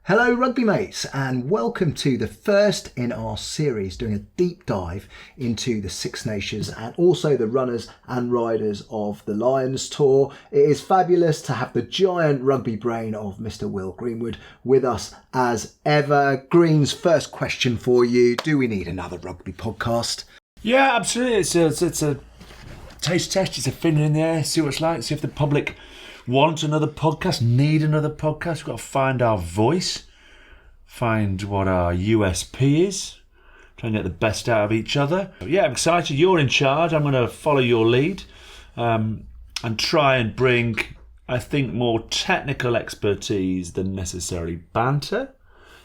Hello rugby mates, and welcome to the first in our series doing a deep dive into the Six Nations and also the runners and riders of the Lions Tour. It is fabulous to have the giant rugby brain of Mr. Will Greenwood with us as ever. Green's first question for you: do we need another rugby podcast? Yeah, absolutely. It's a taste test. It's a finger in the air, see what it's like, see if the public want another podcast, need another podcast. We've got to find our voice, find what our USP is, try and get the best out of each other. Yeah, I'm excited. You're in charge. I'm going to follow your lead and try and bring, I think, more technical expertise than necessarily banter.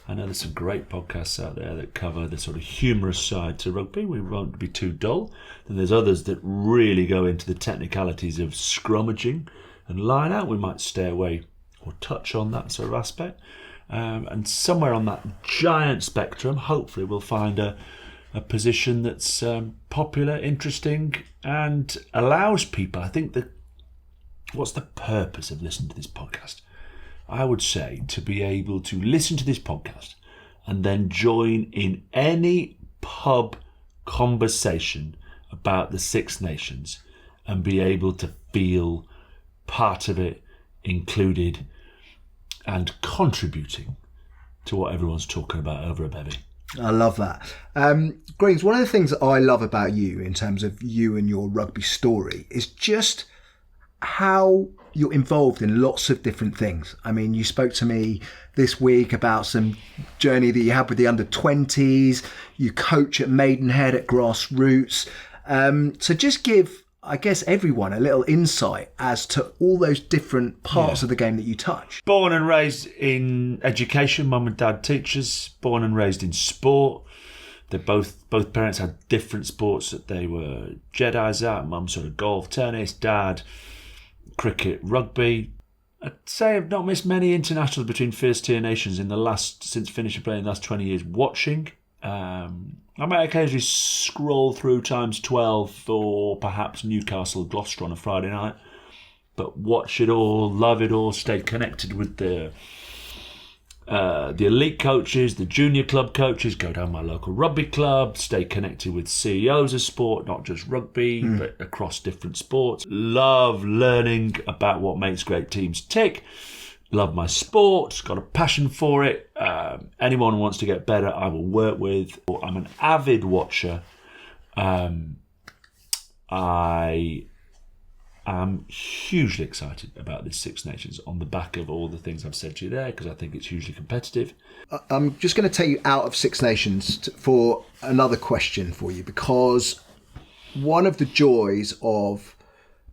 I know there's some great podcasts out there that cover the sort of humorous side to rugby. We won't be too dull. Then there's others that really go into the technicalities of scrummaging and line out. We might stay away or touch on that sort of aspect. And somewhere on that giant spectrum, hopefully we'll find a position that's popular, interesting, and allows people, I think that, what's the purpose of listening to this podcast? I would say to be able to listen to this podcast and then join in any pub conversation about the Six Nations and be able to feel part of it, included and contributing to what everyone's talking about over a bevy. I love that. Greens, one of the things that I love about you in terms of you and your rugby story is just how you're involved in lots of different things. I mean, you spoke to me this week about some journey that you had with the under-20s. You coach at Maidenhead at Grassroots. So just give, I guess, everyone a little insight as to all those different parts of the game that you touch. Born and raised in education, mum and dad teachers, born and raised in sport. They both parents had different sports that they were Jedis at. Mum sort of golf, tennis, dad cricket, rugby. I'd say I've not missed many internationals between first tier nations since finishing playing the last 20 years watching. I might occasionally scroll through times 12 or perhaps Newcastle Gloucester on a Friday night, but watch it all, love it all, stay connected with the elite coaches, the junior club coaches, go down my local rugby club, stay connected with CEOs of sport, not just rugby, but across different sports. Love learning about what makes great teams tick. Love my sport, got a passion for it. Anyone who wants to get better, I will work with. I'm an avid watcher. I am hugely excited about this Six Nations on the back of all the things I've said to you there, because I think it's hugely competitive. I'm just going to take you out of Six Nations for another question for you, because one of the joys of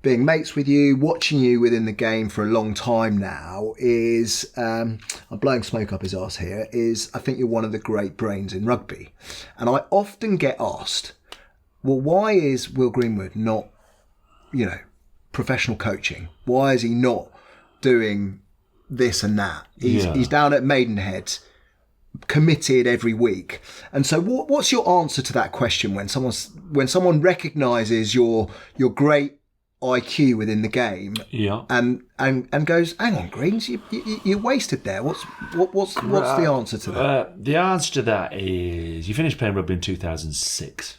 being mates with you, watching you within the game for a long time now is, I'm blowing smoke up his arse here, is I think you're one of the great brains in rugby. And I often get asked, well, why is Will Greenwood not, professional coaching? Why is he not doing this and that? He's down at Maidenhead, committed every week. And so what's your answer to that question when someone recognises your great IQ within the game, and goes, hang on, Greens, you're wasted there. What's the answer to that? The answer to that is you finished playing rugby in 2006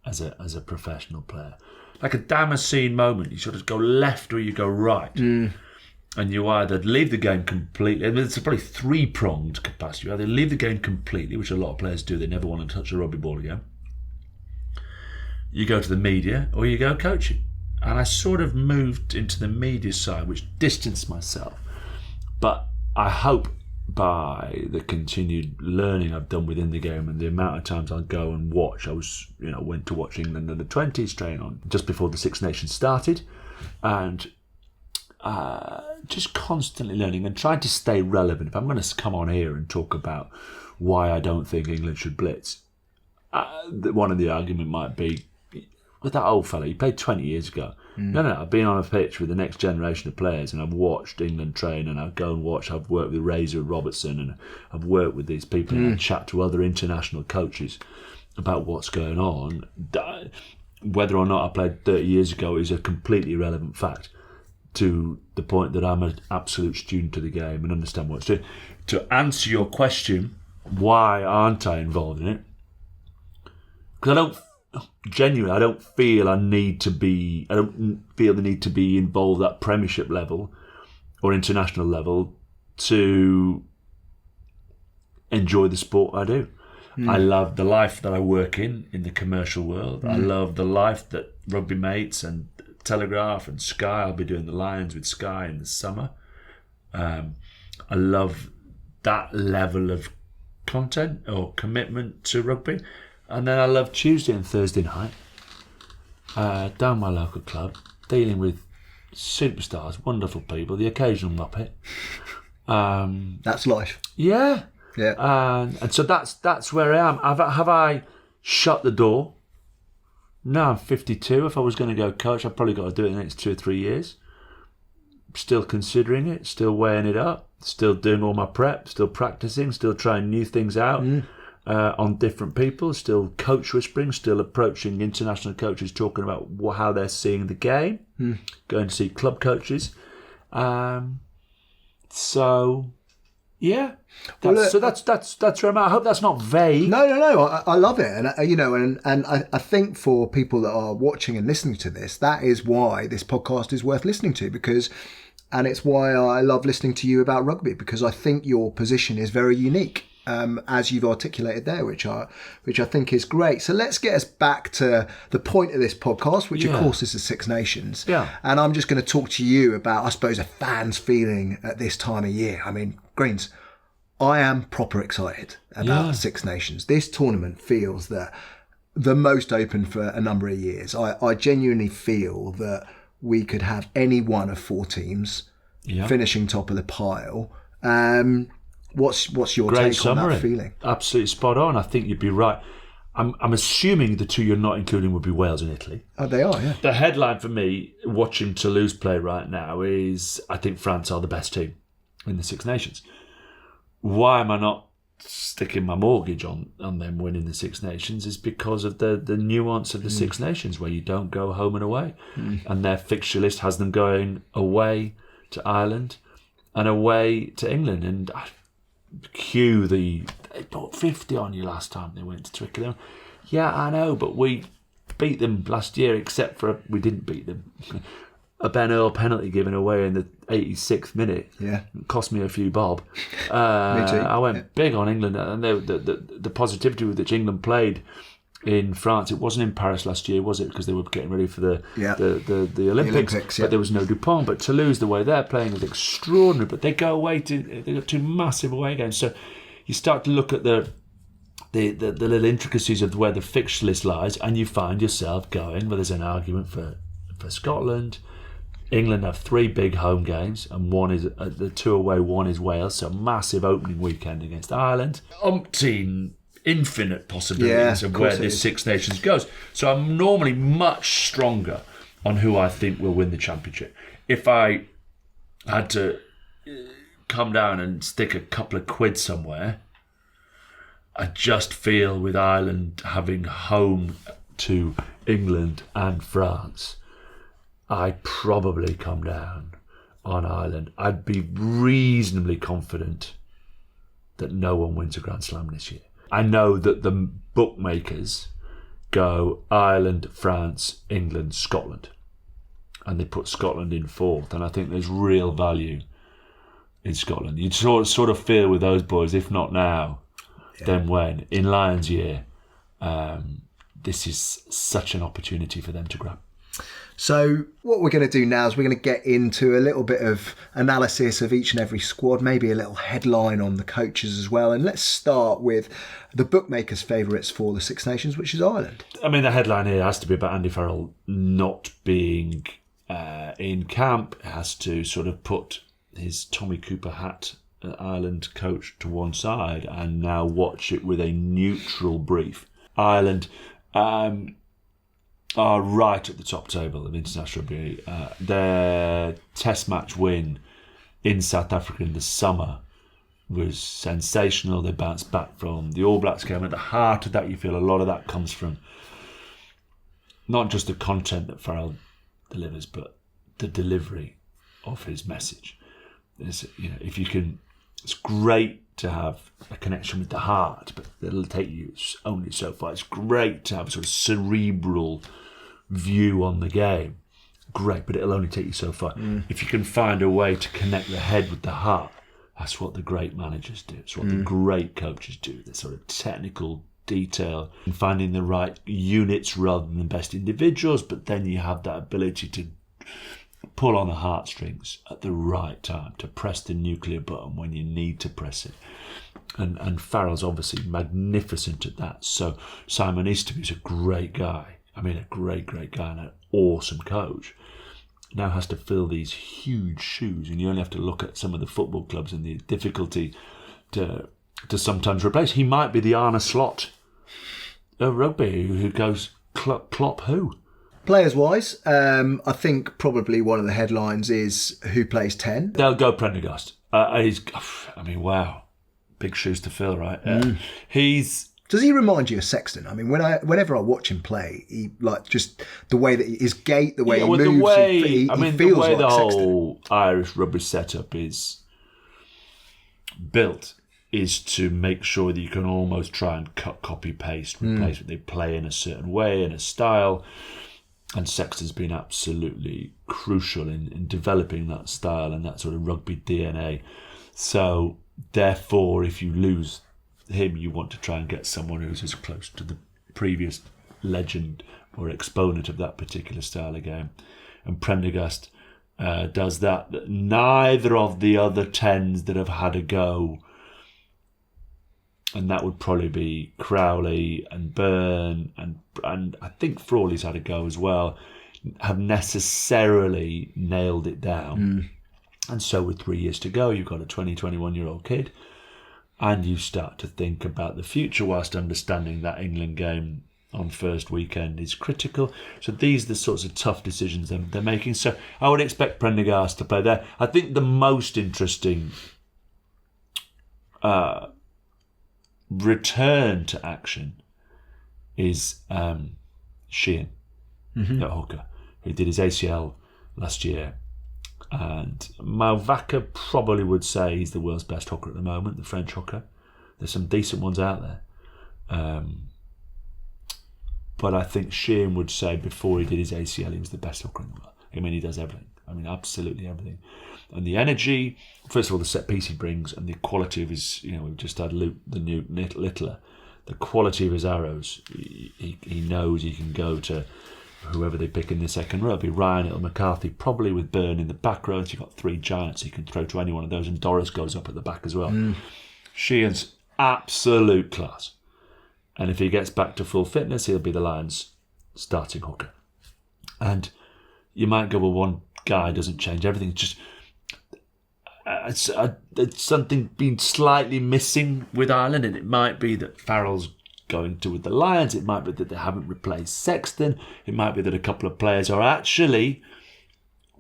as a professional player. Like a Damascene moment, you sort of go left or you go right, and you either leave the game completely. I mean, it's a probably three-pronged capacity. You either leave the game completely, which a lot of players do. They never want to touch a rugby ball again. You go to the media, or you go coaching. And I sort of moved into the media side, which distanced myself. But I hope by the continued learning I've done within the game and the amount of times I'll go and watch. I went to watch England under 20s train on just before the Six Nations started. And just constantly learning and trying to stay relevant. If I'm going to come on here and talk about why I don't think England should blitz, one of the argument might be, with that old fella, he played 20 years ago. No, I've been on a pitch with the next generation of players and I've watched England train and I've worked with Razor Robertson and I've worked with these people and I chat to other international coaches about what's going on. Whether or not I played 30 years ago is a completely irrelevant fact to the point that I'm an absolute student of the game and understand what it's doing. to answer your question, why aren't I involved in it? Because I don't feel the need to be involved at Premiership level or international level to enjoy the sport I do. I love the life that I work in the commercial world. I love the life that Rugby Mates and Telegraph and Sky, I'll be doing the Lions with Sky in the summer. I love that level of content or commitment to rugby. And then I love Tuesday and Thursday night down my local club, dealing with superstars, wonderful people, the occasional muppet. That's life. Yeah. Yeah. And so that's where I am. Have I shut the door? No, I'm 52. If I was going to go coach, I've probably got to do it in the next 2 or 3 years. Still considering it, still weighing it up, still doing all my prep, still practicing, still trying new things out on different people, still coach whispering, still approaching international coaches, talking about how they're seeing the game, going to see club coaches. So... yeah, that's where I'm at. I hope that's not vague. No. I love it, and I think for people that are watching and listening to this, that is why this podcast is worth listening to, and it's why I love listening to you about rugby, because I think your position is very unique, as you've articulated there, which I think is great. So let's get us back to the point of this podcast, which of course is the Six Nations. Yeah, and I'm just going to talk to you about, I suppose, a fan's feeling at this time of year. I mean, Greens, I am proper excited about the Six Nations. This tournament feels that the most open for a number of years. I genuinely feel that we could have any one of 4 teams finishing top of the pile. What's your Great take summary. on that feeling? Absolutely spot on. I think you'd be right. I'm assuming the 2 you're not including would be Wales and Italy. Oh, they are, yeah. The headline for me, watching Toulouse play right now, is I think France are the best team in the Six Nations. Why am I not sticking my mortgage on them winning the Six Nations is because of the nuance of the Six Nations, where you don't go home and away. And their fixture list has them going away to Ireland and away to England. And they put 50 on you last time they went to Twickenham. Yeah, I know, but we beat them last year, except for we didn't beat them. A Ben Earl penalty given away in the 86th minute. Yeah, it cost me a few bob. Me too. I went big on England, and the positivity with which England played in France. It wasn't in Paris last year, was it? Because they were getting ready for the Olympics. But there was no Dupont. But Toulouse, the way they're playing is extraordinary. But they go away they got 2 massive away games. So you start to look at the little intricacies of where the fixture list lies, and you find yourself going, well, there's an argument for Scotland. England have 3 big home games, and one is the 2 away, one is Wales. So massive opening weekend against Ireland. Infinite possibilities of where this Six Nations goes. So I'm normally much stronger on who I think will win the championship. If I had to come down and stick a couple of quid somewhere, I just feel with Ireland having home to England and France, I'd probably come down on Ireland. I'd be reasonably confident that no one wins a Grand Slam this year. I know that the bookmakers go Ireland, France, England, Scotland, and they put Scotland in 4th, and I think there's real value in Scotland. You'd sort of feel with those boys, if not now, then when? In Lions year, this is such an opportunity for them to grab. So what we're going to do now is we're going to get into a little bit of analysis of each and every squad, maybe a little headline on the coaches as well. And let's start with the bookmakers' favourites for the Six Nations, which is Ireland. I mean, the headline here has to be about Andy Farrell not being in camp. It has to sort of put his Tommy Cooper hat Ireland coach to one side and now watch it with a neutral brief. Ireland are right at the top table of international rugby. Their test match win in South Africa in the summer was sensational. They bounced back from the All Blacks game. At the heart of that, you feel a lot of that comes from not just the content that Farrell delivers, but the delivery of his message. If you can It's great to have a connection with the heart, but it'll take you only so far. It's great to have a sort of cerebral view on the game. Great, but it'll only take you so far. If you can find a way to connect the head with the heart, that's what the great managers do. It's what the great coaches do. The sort of technical detail and finding the right units rather than the best individuals, but then you have that ability to pull on the heartstrings at the right time, to press the nuclear button when you need to press it. And Farrell's obviously magnificent at that. So Simon Easterby's a great guy. I mean, a great guy and an awesome coach. Now has to fill these huge shoes, and you only have to look at some of the football clubs and the difficulty to sometimes replace. He might be the Arne Slot of rugby, who goes Klopp who? Players-wise, I think probably one of the headlines is who plays 10. They'll go Prendergast. Wow. Big shoes to fill, right? Does he remind you of Sexton? I mean, whenever I watch him play, he just the way that his gait, the way he moves, he feels like the Sexton. whole Irish rugby setup is built is to make sure that you can almost try and copy paste, replace what they play in a certain way, in a style. And Sexton's been absolutely crucial in developing that style and that sort of rugby DNA. So therefore, if you lose him, you want to try and get someone who's as close to the previous legend or exponent of that particular style of game. And Prendergast does that. Neither of the other 10s that have had a go, and that would probably be Crowley and Byrne, and I think Frawley's had a go as well, have necessarily nailed it down. And so with 3 years to go, you've got a 21-year-old kid, and you start to think about the future whilst understanding that England game on first weekend is critical. So these are the sorts of tough decisions they're making. So I would expect Prendergast to play there. I think the most interesting return to action is Sheehan at hooker, who did his ACL last year. And Malvaca probably would say he's the world's best hooker at the moment, the French hooker. There's some decent ones out there. But I think Sheehan would say before he did his ACL, he was the best hooker in the world. I mean, he does everything. I mean, absolutely everything. And the energy, first of all, the set piece he brings and the quality of his, we've just had Luke, the new Littler, the quality of his arrows. He knows he can go to whoever they pick in the second row. It'll be Ryan, it'll McCarthy, probably with Byrne in the back row. So you've got 3 giants he can throw to any one of those, and Doris goes up at the back as well. Sheehan's absolute class. And if he gets back to full fitness, he'll be the Lions' starting hooker. And you might go, well, one guy doesn't change everything. It's just it's something been slightly missing with Ireland, and it might be that Farrell's going to with the Lions. It might be that they haven't replaced Sexton. It might be that a couple of players are actually,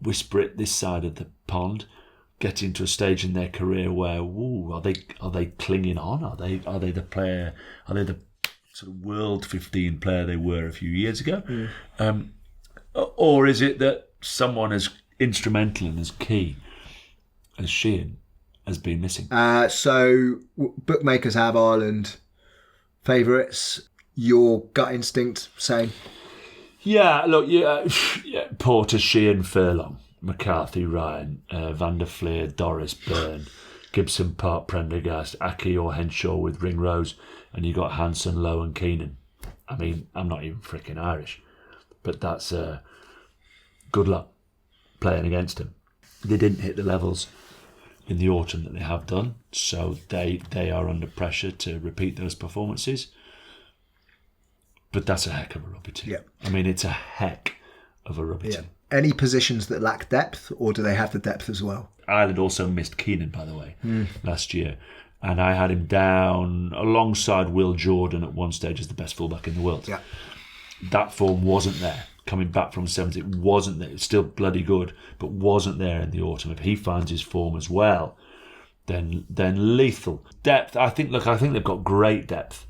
whisper it this side of the pond, getting to a stage in their career where, are they clinging on? Are they the player? Are they the sort of world 15 player they were a few years ago? Or is it that someone as instrumental and as key as Sheehan has been missing? So bookmakers have Ireland favourites. Your gut instinct saying? Yeah, look, Porter, Sheehan, Furlong, McCarthy, Ryan, Van der Fleer, Doris, Byrne, Gibson, Park, Prendergast, Aki or Henshaw with Ringrose, and you got Hanson, Lowe and Keenan. I mean, I'm not even freaking Irish, but that's good luck playing against them. They didn't hit the levels in the autumn that they have done, so they are under pressure to repeat those performances. But that's a heck of a rugby team. Yeah. I mean, it's a heck of a rugby team. Any positions that lack depth, or do they have the depth as well? Ireland also missed Keenan, by the way, last year. And I had him down alongside Will Jordan at one stage as the best fullback in the world. Yeah. That form wasn't there. Coming back from sevens, it wasn't there. It's still bloody good, but wasn't there in the autumn. If he finds his form as well, then lethal. Depth, I think they've got great depth,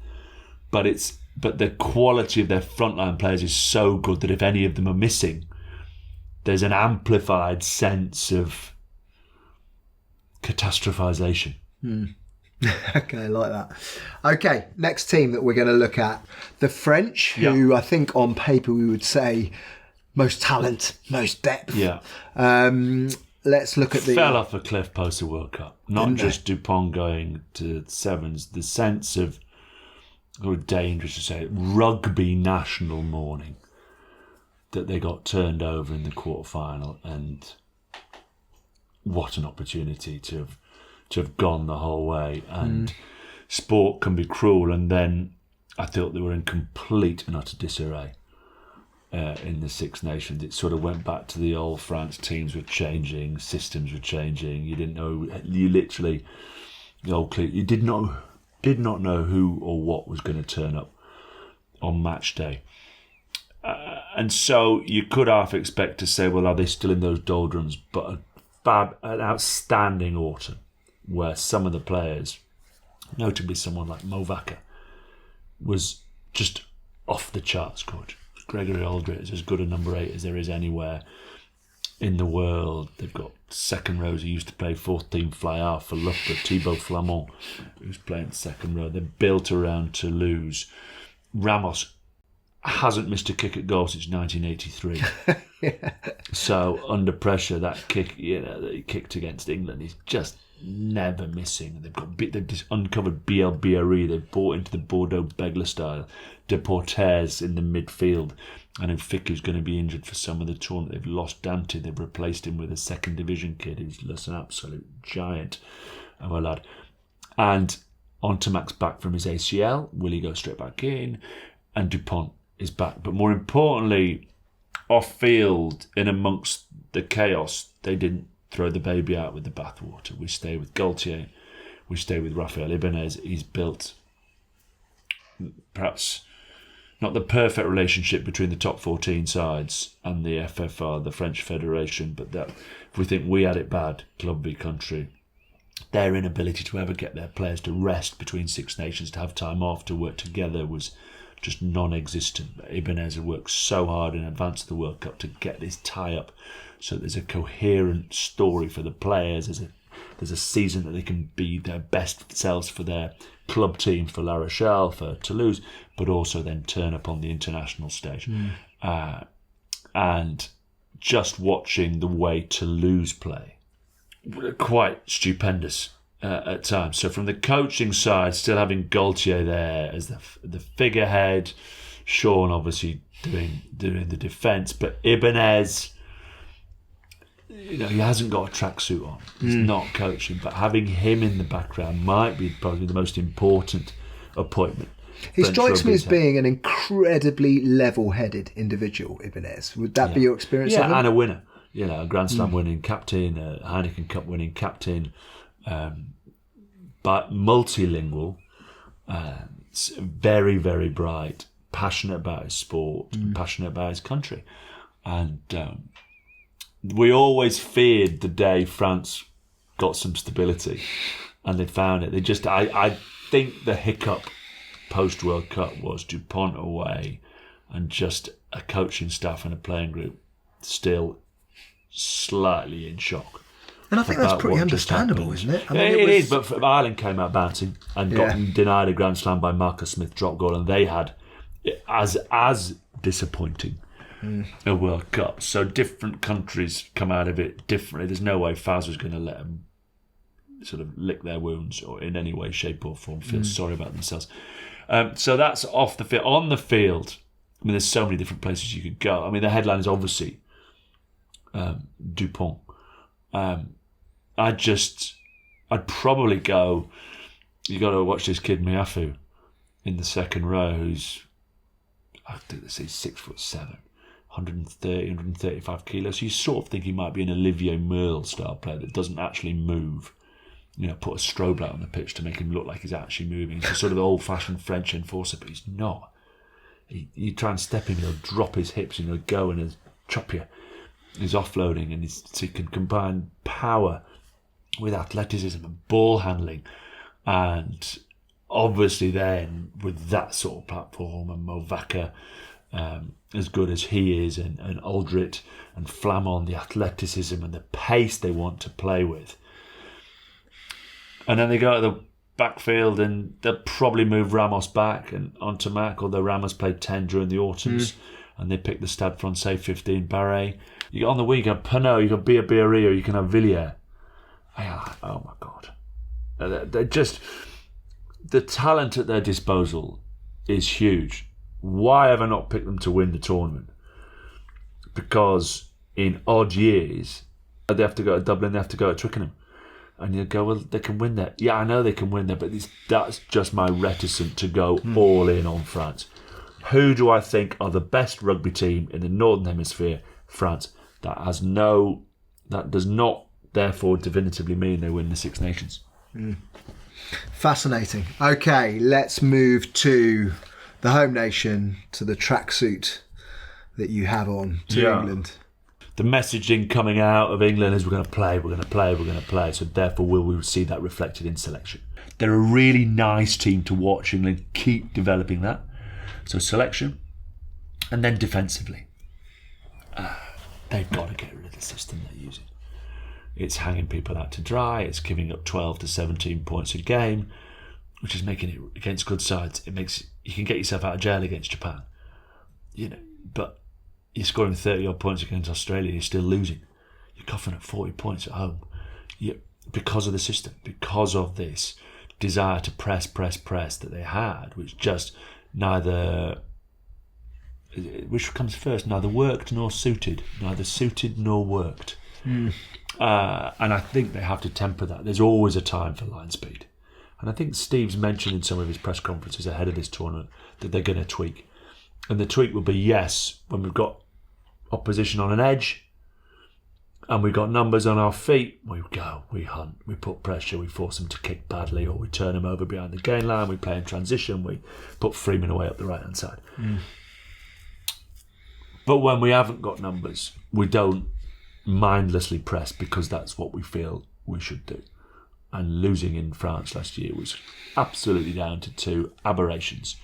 but the quality of their frontline players is so good that if any of them are missing, there's an amplified sense of catastrophisation Okay, I like that. Okay, next team that we're going to look at, the French, who I think on paper we would say most talent, most depth. Yeah. Let's look at Fell off a cliff post the World Cup. Not just Dupont going to sevens, the sense of, dangerous to say, rugby national morning, that they got turned over in the quarter-final, and what an opportunity to have gone the whole way. And sport can be cruel, and then I thought they were in complete and utter disarray in the Six Nations. It sort of went back to the old France. Teams were changing, systems were changing. You didn't know. You literally, you did not know who or what was going to turn up on match day. And so you could half expect to say, well, are they still in those doldrums? But an outstanding autumn where some of the players, notably someone like Movaka, was just off the charts good. Gregory Aldrit is as good a number 8 as there is anywhere in the world. They've got second rows who used to play 14 fly half for Loughborough, Thibaut Flamand, who's playing second row. They're built around Toulouse. Ramos hasn't missed a kick at goal since 1983. So under pressure, that kick, that he kicked against England, he's just never missing. They've just uncovered BLBRE. They've bought into the Bordeaux Begler style. Deportes in the midfield. I know Ficker's going to be injured for some of the tournament. They've lost Dante. They've replaced him with a second division kid who's just an absolute giant of a lad. And Ontomac's back from his ACL. Will he go straight back in? And Dupont is back. But more importantly, off field, in amongst the chaos, they didn't throw the baby out with the bathwater. We stay with Gaultier. We stay with Raphael Ibanez. He's built perhaps not the perfect relationship between the top 14 sides and the FFR, the French Federation, but that if we think we had it bad, club v country, their inability to ever get their players to rest between Six Nations, to have time off, to work together, was just non-existent. Ibanez had worked so hard in advance of the World Cup to get this tie-up so there's a coherent story for the players. There's a season that they can be their best selves for their club team, for La Rochelle, for Toulouse, but also then turn up on the international stage. And just watching the way Toulouse play, quite stupendous at times. So from the coaching side, still having Gaultier there as the figurehead, Sean obviously doing the defence, but Ibanez, he hasn't got a tracksuit on. He's not coaching, but having him in the background might be probably the most important appointment. He strikes me as being an incredibly level-headed individual, Ibanez. Would that be your experience of him? Yeah, and a winner. A Grand Slam winning captain, a Heineken Cup winning captain, but multilingual, very, very bright, passionate about his sport, passionate about his country. And we always feared the day France got some stability, and they found it. I think the hiccup post-World Cup was Dupont away and just a coaching staff and a playing group still slightly in shock. And I think that's pretty understandable, isn't it? It is, but Ireland came out bouncing and got denied a Grand Slam by Marcus Smith drop goal, and they had as disappointing a World Cup. So different countries come out of it differently. There's no way Faz was going to let them sort of lick their wounds or in any way, shape or form feel sorry about themselves. So that's off the field. On the field, I mean, there's so many different places you could go. I mean, the headline is obviously Dupont. I'd probably go, you got to watch this kid Miafu in the second row, who's, I think they say 6'7", 130, 135 kilos. So you sort of think he might be an Olivier Merle style player that doesn't actually move. Put a strobe light on the pitch to make him look like he's actually moving. He's sort of the old-fashioned French enforcer, but he's not. You try and step him, he'll drop his hips and he'll go and he'll chop you. He's offloading, and so he can combine power with athleticism and ball handling. And obviously then, with that sort of platform, and Movaka, as good as he is, and Aldrit and Flamand, the athleticism and the pace they want to play with, And then they go to the backfield and they'll probably move Ramos back and onto Mac, although Ramos played 10 during the autumns and they picked the Stade Francais 15 Barret. You got on the wing, you got Pinot, you got Biarri, or you can have Villiers. Oh my God. They're just, the talent at their disposal is huge. Why have I not picked them to win the tournament? Because in odd years, they have to go to Dublin, they have to go to Twickenham. And you go, well, they can win there. Yeah, I know they can win there, but that's just my reticence to go all in on France. Who do I think are the best rugby team in the Northern Hemisphere? France. That does not, therefore, definitively mean they win the Six Nations. Fascinating. Okay, let's move to the home nation, to the tracksuit that you have on, to England. The messaging coming out of England is we're going to play, we're going to play, we're going to play. So therefore, will we see that reflected in selection? They're a really nice team to watch. England keep developing that. So selection, and then defensively. They've got to get rid of the system they're using. It's hanging people out to dry. It's giving up 12 to 17 points a game, which is making it against good sides. You can get yourself out of jail against Japan, but you're scoring 30 odd points against Australia, you're still losing. You're coughing at 40 points at home. Because of the system, because of this desire to press that they had, which comes first, neither worked nor suited, neither suited nor worked. And I think they have to temper that. There's always a time for line speed. And I think Steve's mentioned in some of his press conferences ahead of this tournament that they're going to tweak. And the tweak will be, yes, when we've got opposition on an edge and we've got numbers on our feet, we go, we hunt, we put pressure, we force them to kick badly, or we turn them over behind the gain line, we play in transition, we put Freeman away up the right hand side. But when we haven't got numbers, we don't mindlessly press because that's what we feel we should do. And losing in France last year was absolutely down to two aberrations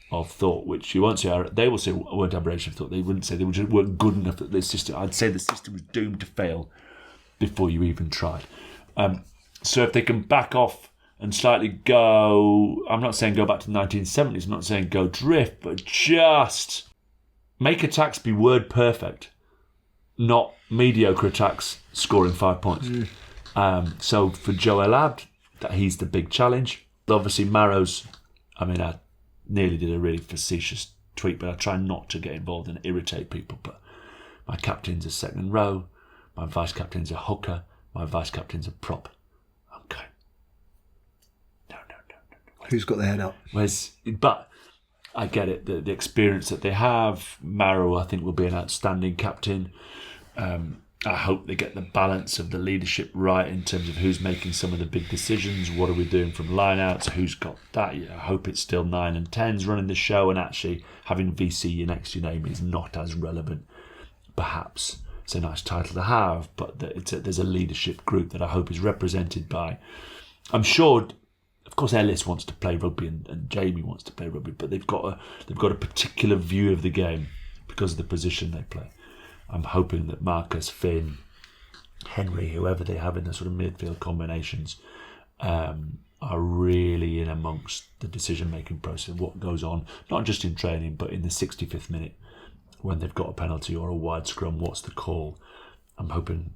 of thought, which you won't say, they will say weren't aberration of thought. They wouldn't say they just weren't good enough at this system. I'd say the system was doomed to fail before you even tried. So if they can back off and slightly go, I'm not saying go back to the 1970s, I'm not saying go drift, but just make attacks be word perfect, not mediocre attacks scoring 5 points. So for Joel Abd, he's the big challenge. Obviously Marrow's, I nearly did a really facetious tweet, but I try not to get involved and irritate people. But my captain's a second row, my vice captain's a hooker, my vice captain's a prop. Okay. No. Who's got their head up? But I get it, the experience that they have. Marrow, I think, will be an outstanding captain. I hope they get the balance of the leadership right in terms of who's making some of the big decisions. What are we doing from line-outs? Who's got that? I hope it's still 9 and 10s running the show, and actually having VC next to your name is not as relevant. Perhaps it's a nice title to have, but there's a leadership group that I hope is represented by. I'm sure, of course, Ellis wants to play rugby and Jamie wants to play rugby, but they've got a particular view of the game because of the position they play. I'm hoping that Marcus, Finn, Henry, whoever they have in the sort of midfield combinations, are really in amongst the decision-making process, what goes on, not just in training, but in the 65th minute when they've got a penalty or a wide scrum, what's the call? I'm hoping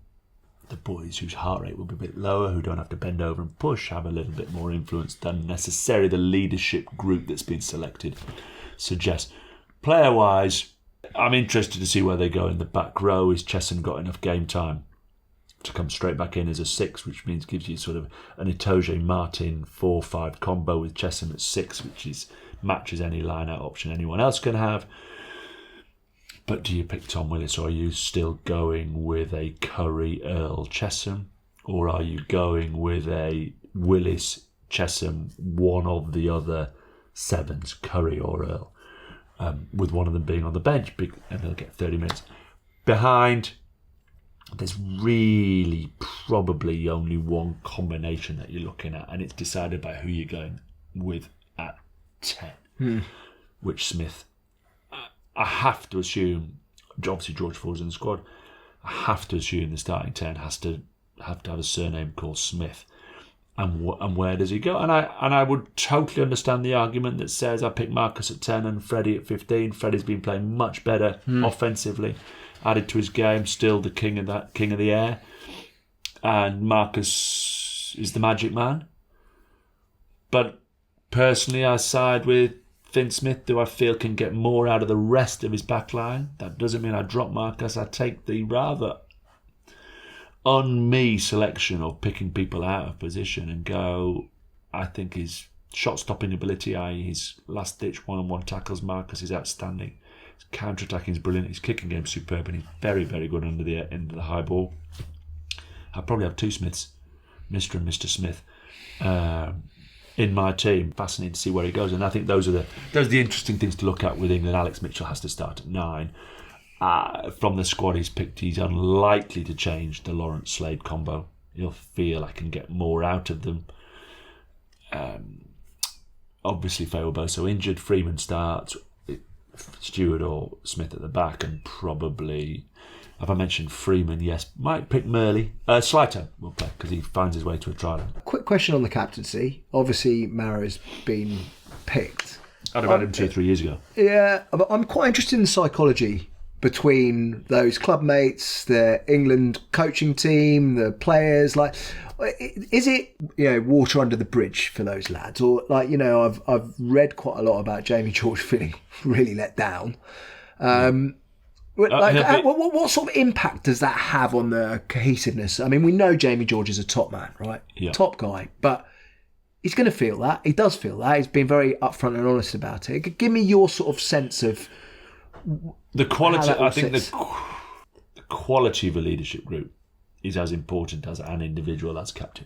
the boys whose heart rate will be a bit lower, who don't have to bend over and push, have a little bit more influence than necessarily the leadership group that's been selected suggests. Player-wise, I'm interested to see where they go in the back row. Is Chesson got enough game time to come straight back in as a 6, which means gives you sort of an Itoje Martin 4-5 combo with Chesson at 6, which matches any line-out option anyone else can have. But do you pick Tom Willis, or are you still going with a Curry, Earl, Chesson? Or are you going with a Willis, Chesson, one of the other 7s, Curry or Earl? With one of them being on the bench, and they'll get 30 minutes. Behind, there's really probably only one combination that you're looking at, and it's decided by who you're going with at 10. Which Smith, I have to assume, obviously George Ford's in the squad, I have to assume the starting 10 have to have a surname called Smith. and where does he go? And I would totally understand the argument that says I picked Marcus at 10 and Freddie at 15. Freddie's been playing much better offensively, added to his game, still the king of the air. And Marcus is the magic man. But personally, I side with Finn Smith, who I feel can get more out of the rest of his back line. That doesn't mean I drop Marcus. I take the rather on-me selection of picking people out of position and go, I think his shot-stopping ability, i.e. his last-ditch one-on-one tackles, Marcus is outstanding. His counter-attacking is brilliant. His kicking game is superb, and he's very, very good under the end of the high ball. I probably have two Smiths, Mr. and Mr. Smith, in my team. Fascinating to see where he goes, and I think those are the interesting things to look at with England. Alex Mitchell has to start at 9. From the squad he's picked, he's unlikely to change the Lawrence Slade combo. He'll feel I can get more out of them. Obviously, Feo injured. Freeman starts. Stewart or Smith at the back, and probably, have I mentioned Freeman? Yes, might pick Murley. Slaito will play because he finds his way to a try. Quick question on the captaincy. Obviously, Maro's been picked. I'd have had him 2 or 3 years ago. Yeah, but I'm quite interested in the psychology between those club mates, the England coaching team, the players. Like, is it water under the bridge for those lads, or I've read quite a lot about Jamie George feeling really let down. What sort of impact does that have on the cohesiveness? I mean, we know Jamie George is a top man, right? Yeah. Top guy, but he's going to feel that. He does feel that. He's been very upfront and honest about it. Give me your sort of sense of the quality. I think the quality of a leadership group is as important as an individual as captain.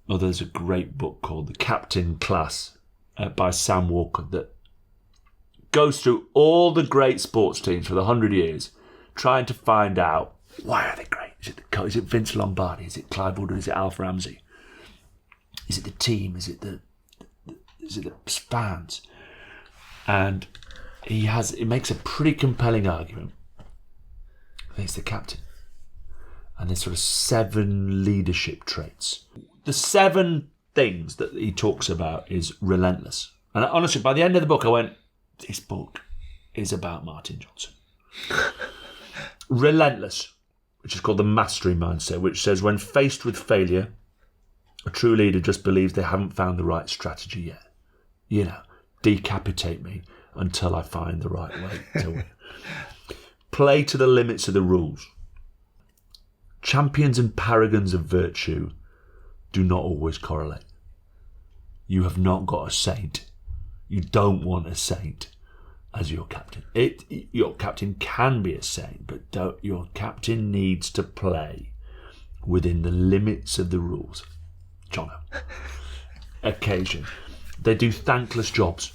There's a great book called The Captain Class by Sam Walker that goes through all the great sports teams for the 100 years, trying to find out why are they great. Is it Vince Lombardi? Is it Clive Woodward? Is it Alf Ramsey? Is it the team? Is it the fans? And he makes a pretty compelling argument. I think it's the captain. And there's sort of 7 leadership traits. The 7 things that he talks about is relentless. And honestly, by the end of the book, I went, this book is about Martin Johnson. Relentless, which is called the mastery mindset, which says when faced with failure, a true leader just believes they haven't found the right strategy yet. Decapitate me until I find the right way to win. Play to the limits of the rules. Champions and paragons of virtue do not always correlate. You have not got a saint. You don't want a saint as your captain. Your captain can be a saint, but your captain needs to play within the limits of the rules. Jono. Occasion. They do thankless jobs.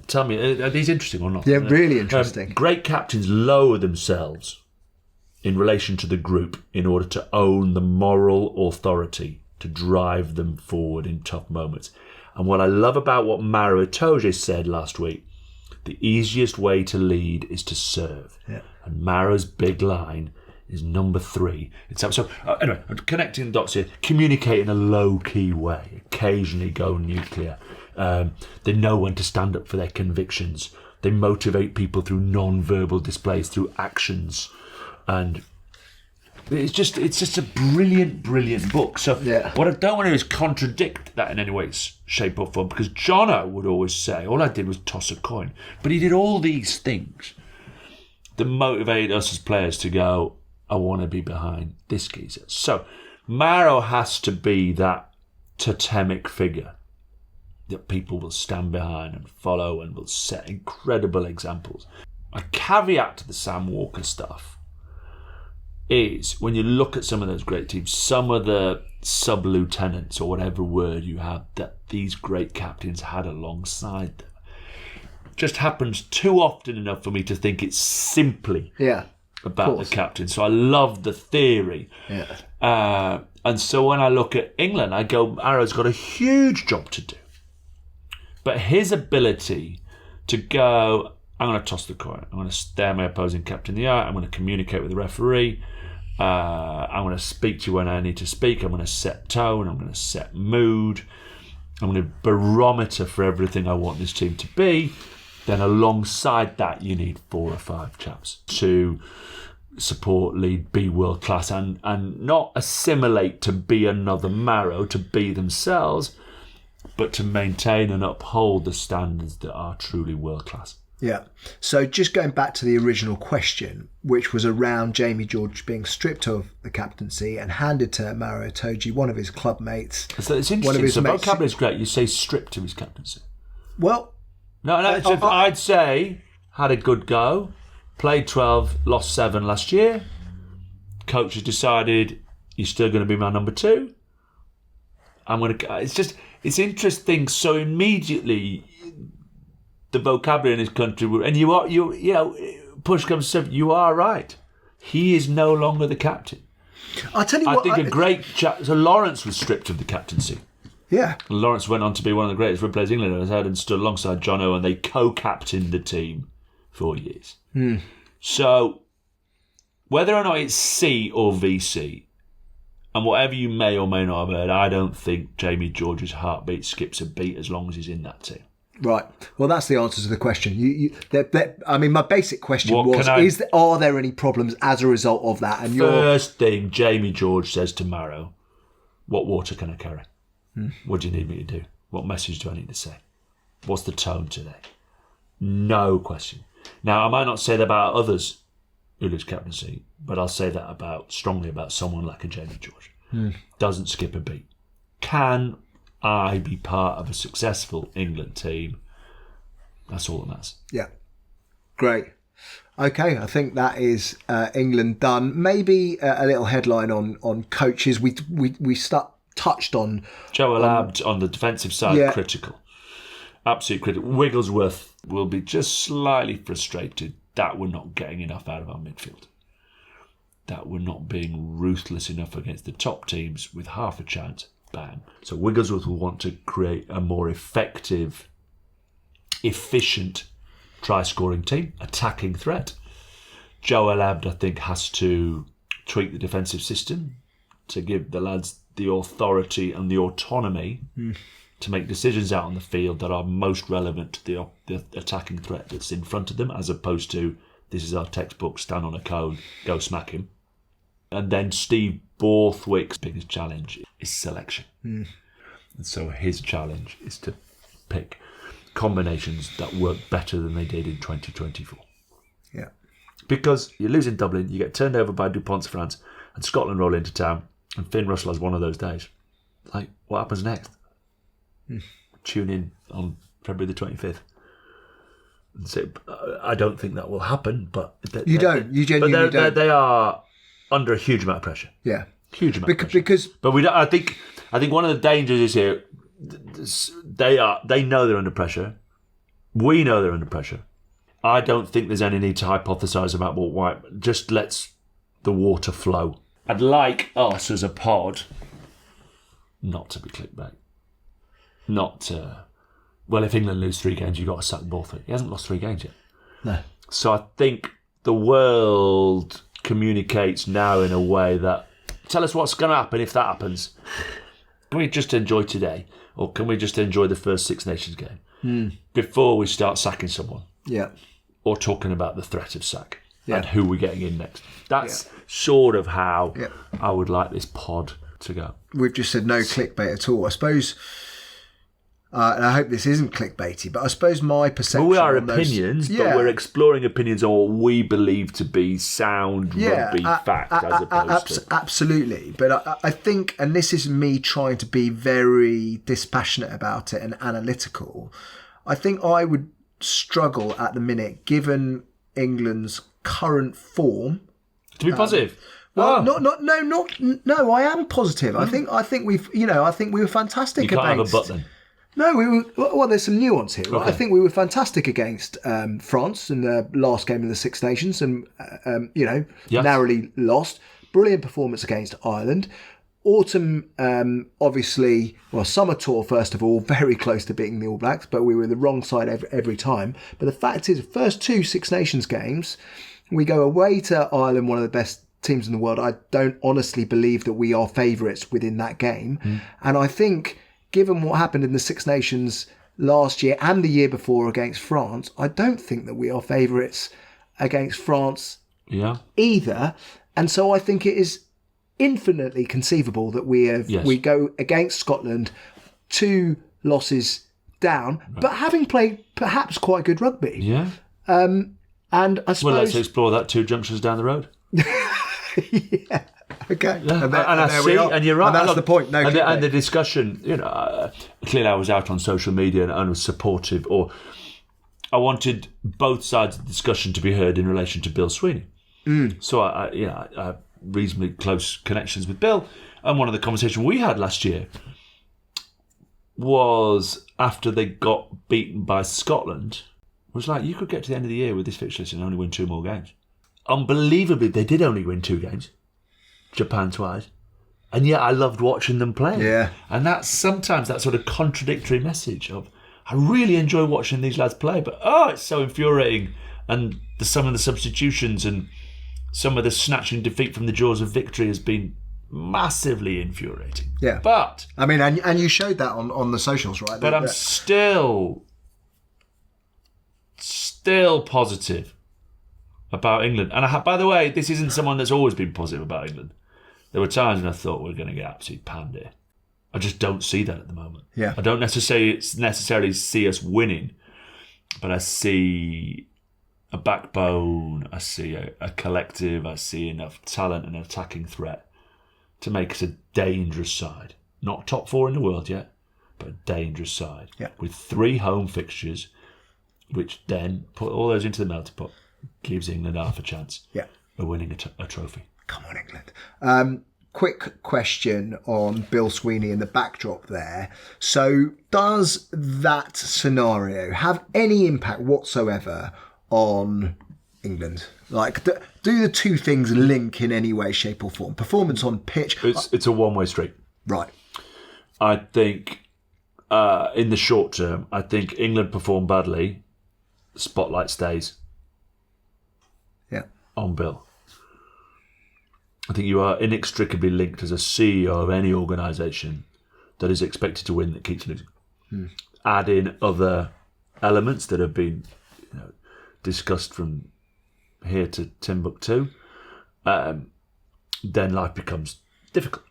Tell me, are these interesting or not? Yeah, really interesting. Great captains lower themselves in relation to the group in order to own the moral authority to drive them forward in tough moments. And what I love about what Maro Itoje said last week, the easiest way to lead is to serve. Yeah. And Maro's big line is number 3. Anyway, I'm connecting the dots here. Communicate in a low-key way. Occasionally go nuclear. They know when to stand up for their convictions. They motivate people through non-verbal displays, through actions. And it's just a brilliant book. So What I don't want to do is contradict that in any way, shape or form, because Jono would always say, all I did was toss a coin. But he did all these things that motivated us as players to go, I want to be behind this geezer. So Maro has to be that totemic figure that people will stand behind and follow and will set incredible examples. A caveat to the Sam Walker stuff is when you look at some of those great teams, some of the sub-lieutenants or whatever word you have that these great captains had alongside them, just happens too often enough for me to think it's simply about the captain. So I love the theory. Yeah. And so when I look at England, I go, Arrow's got a huge job to do. But his ability to go, I'm going to toss the coin. I'm going to stare my opposing captain in the eye. I'm going to communicate with the referee. I'm going to speak to you when I need to speak. I'm going to set tone. I'm going to set mood. I'm going to barometer for everything I want this team to be. Then alongside that, you need 4 or 5 chaps to support, lead, be world class, and not assimilate to be another Marrow, to be themselves, but to maintain and uphold the standards that are truly world class. Yeah. So just going back to the original question, which was around Jamie George being stripped of the captaincy and handed to Maro Itoje, one of his club mates. So it's interesting. So vocabulary is great. You say stripped of his captaincy. Well, I'd say had a good go, played 12, lost 7 last year. Coach has decided you're still going to be my number 2. It's interesting. So immediately, the vocabulary in this country, and you know, push comes to shove, you are right. He is no longer the captain. I'll tell you what. I think a great chap. So Lawrence was stripped of the captaincy. Yeah. Lawrence went on to be one of the greatest rugby players England has had and stood alongside Jono, and they co-captained the team for years. So whether or not it's C or VC, and whatever you may or may not have heard, I don't think Jamie George's heartbeat skips a beat as long as he's in that team. Right. Well, that's the answer to the question. My basic question are there any problems as a result of that? And first thing Jamie George says to Marrow, what water can I carry? What do you need me to do? What message do I need to say? What's the tone today? No question. Now, I might not say that about others who lose captaincy, but I'll say that strongly about someone like a Jamie George. Doesn't skip a beat. Can I be part of a successful England team? That's all that matters. Yeah. Great. Okay, I think that is England done. Maybe a little headline on coaches. We touched on Joel Abd on the defensive side, critical. Absolutely critical. Wigglesworth will be just slightly frustrated that we're not getting enough out of our midfield. That we're not being ruthless enough against the top teams with half a chance. Bang. So Wigglesworth will want to create a more effective, efficient try-scoring team, attacking threat. Joel Abd, I think, has to tweak the defensive system to give the lads the authority and the autonomy to make decisions out on the field that are most relevant to the attacking threat that's in front of them, as opposed to, this is our textbook, stand on a cone, go smack him. And then Steve Borthwick's biggest challenge is selection. And so his challenge is to pick combinations that work better than they did in 2024. Yeah. Because you lose in Dublin, you get turned over by DuPont's France, and Scotland roll into town, and Finn Russell has one of those days. Like, what happens next? Tune in on February the 25th. And say, I don't think that will happen, but... You genuinely don't. They are under a huge amount of pressure. Yeah. Huge amount of pressure. But we don't, I think one of the dangers is here, they know they're under pressure. We know they're under pressure. I don't think there's any need to hypothesise about why. Just lets the water flow. I'd like us as a pod not to be clickbait. Not to, well, if England lose 3 games, you've got to sack Borthwick. He hasn't lost 3 games yet. No. So I think the world communicates now in a way that, tell us what's going to happen if that happens. Can we just enjoy today? Or can we just enjoy the first Six Nations game? Before we start sacking someone. Yeah. Or talking about the threat of sack. And who we're getting in next. That's sort of how I would like this pod to go. We've just said no clickbait at all. I suppose, and I hope this isn't clickbaity, but I suppose my perception... Well, we are opinions, but we're exploring opinions on what we believe to be sound rugby fact as opposed to... Absolutely. But I think, and this is me trying to be very dispassionate about it and analytical, I think I would struggle at the minute, given England's current form, to be positive. Well, no. I am positive. I think we've, I think we were fantastic. You can't against... have a but then. No, we were. Well, there's some nuance here. Right? Okay. I think we were fantastic against France in the last game of the Six Nations, and narrowly lost. Brilliant performance against Ireland. Autumn, obviously, summer tour, first of all, very close to beating the All Blacks, but we were the wrong side every time. But the fact is, the first 2 Six Nations games, we go away to Ireland, one of the best teams in the world, I don't honestly believe that we are favourites within that game. And I think, given what happened in the Six Nations last year and the year before against France, I don't think that we are favourites against France either. And so I think it is infinitely conceivable that we go against Scotland 2 losses down, but having played perhaps quite good rugby. Yeah. And I suppose... Well, let's explore that 2 junctions down the road. Yeah. Okay. Yeah. And I see, and you're right. And that's the point. No, and the discussion, clearly I was out on social media and was supportive, or I wanted both sides of the discussion to be heard in relation to Bill Sweeney. So I have reasonably close connections with Bill, and one of the conversations we had last year was after they got beaten by Scotland, was like, you could get to the end of the year with this fixture list and only win 2 more games. Unbelievably, they did only win 2 games, Japan twice, and yet I loved watching them play. Yeah. And that's sometimes that sort of contradictory message of, I really enjoy watching these lads play, but it's so infuriating, and some of the substitutions and some of the snatching defeat from the jaws of victory has been massively infuriating. Yeah. But I mean, and you showed that on the socials, right? But I'm still positive about England. And by the way, this isn't someone that's always been positive about England. There were times when I thought we were going to get absolutely panned here. I just don't see that at the moment. Yeah. I don't necessarily see us winning, but I see a backbone, I see a collective, I see enough talent and attacking threat to make us a dangerous side. Not top 4 in the world yet, but a dangerous side. Yeah. With 3 home fixtures, which then put all those into the melting pot, gives England half a chance of winning a trophy. Come on, England. Quick question on Bill Sweeney and the backdrop there. So does that scenario have any impact whatsoever on England? Like, do the 2 things link in any way, shape or form? Performance on pitch? It's a one-way street. Right. I think in the short term, I think England perform badly, spotlight stays on Bill. I think you are inextricably linked as a CEO of any organisation that is expected to win that keeps losing. Add in other elements that have been discussed from here to Timbuktu, then life becomes difficult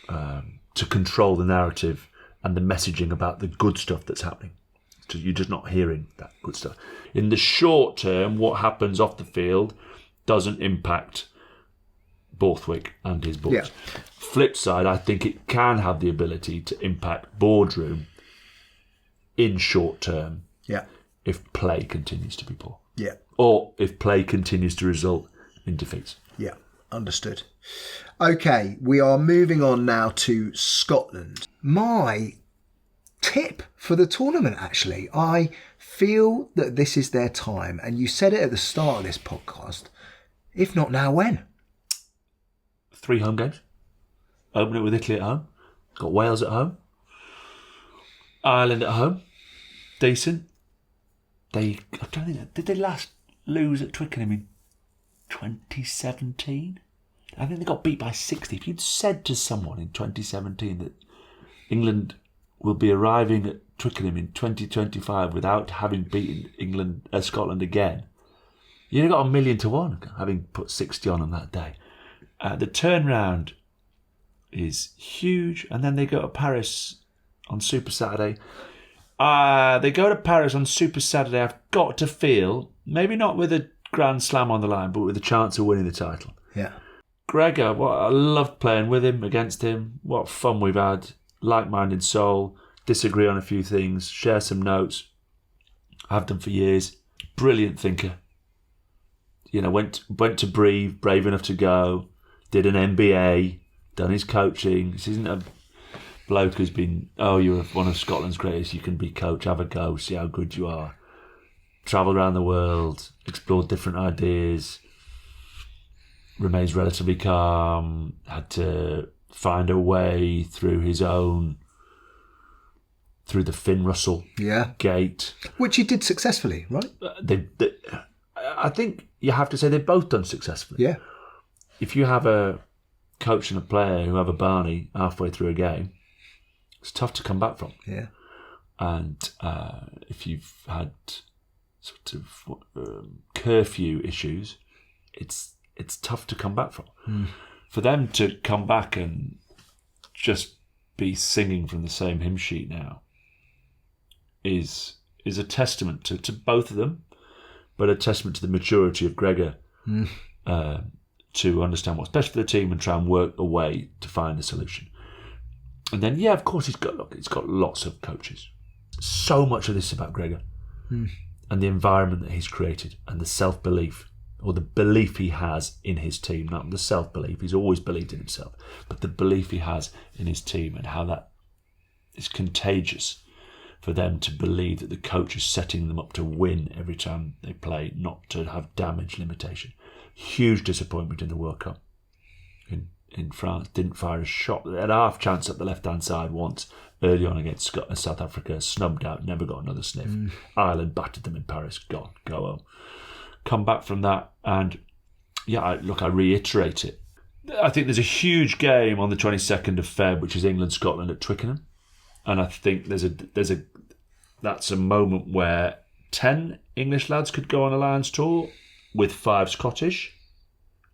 to control the narrative and the messaging about the good stuff that's happening. So you're just not hearing that good stuff. In the short term, what happens off the field doesn't impact Borthwick and his boys. Yeah. Flip side, I think it can have the ability to impact boardroom in short term if play continues to be poor. Yeah. Or if play continues to result in defeats. Yeah, understood. Okay, we are moving on now to Scotland. My tip for the tournament, actually, I feel that this is their time. And you said it at the start of this podcast. If not now, when? 3 home games. Open it with Italy at home. Got Wales at home. Ireland at home. Decent. I don't think, did they last lose at Twickenham in 2017? I think they got beat by 60. If you'd said to someone in 2017 that England will be arriving at Twickenham in 2025 without having beaten Scotland again, you'd have got 1,000,000 to 1, having put 60 on that day. The turnaround is huge, and then they go to Paris on Super Saturday. They go to Paris on Super Saturday. I've got to feel, maybe not with a Grand Slam on the line, but with a chance of winning the title. Yeah. Gregor, I loved playing with him, against him. What fun we've had. Like-minded soul. Disagree on a few things. Share some notes. I've done for years. Brilliant thinker. Went to brave enough to go. Did an MBA. Done his coaching. This isn't a bloke who's been, you're one of Scotland's greatest, you can be coach, have a go, see how good you are. Travelled around the world, explored different ideas, remains relatively calm, had to find a way through the Finn Russell gate. Which he did successfully, right? I think you have to say they've both done successfully. Yeah. if you have a coach and a player who have a Barney halfway through a game, it's tough to come back from. Yeah. And if you've had sort of curfew issues, it's tough to come back from. For them to come back and just be singing from the same hymn sheet now is a testament to both of them, but a testament to the maturity of Gregor to understand what's best for the team and try and work a way to find a solution. And then, of course, he's got lots of coaches. So much of this is about Gregor and the environment that he's created and the self-belief, or the belief he has in his team, not the self-belief. He's always believed in himself, but the belief he has in his team and how that is contagious for them to believe that the coach is setting them up to win every time they play, not to have damage limitation. Huge disappointment in the World Cup. In France, didn't fire a shot. They had a half chance up the left-hand side once early on against South Africa, snubbed out, never got another sniff. Ireland battered them in Paris, gone, go home. Come back from that, and I reiterate it. I think there's a huge game on the 22nd of Feb, which is England-Scotland at Twickenham, and I think that's a moment where 10 English lads could go on a Lions tour with 5 Scottish,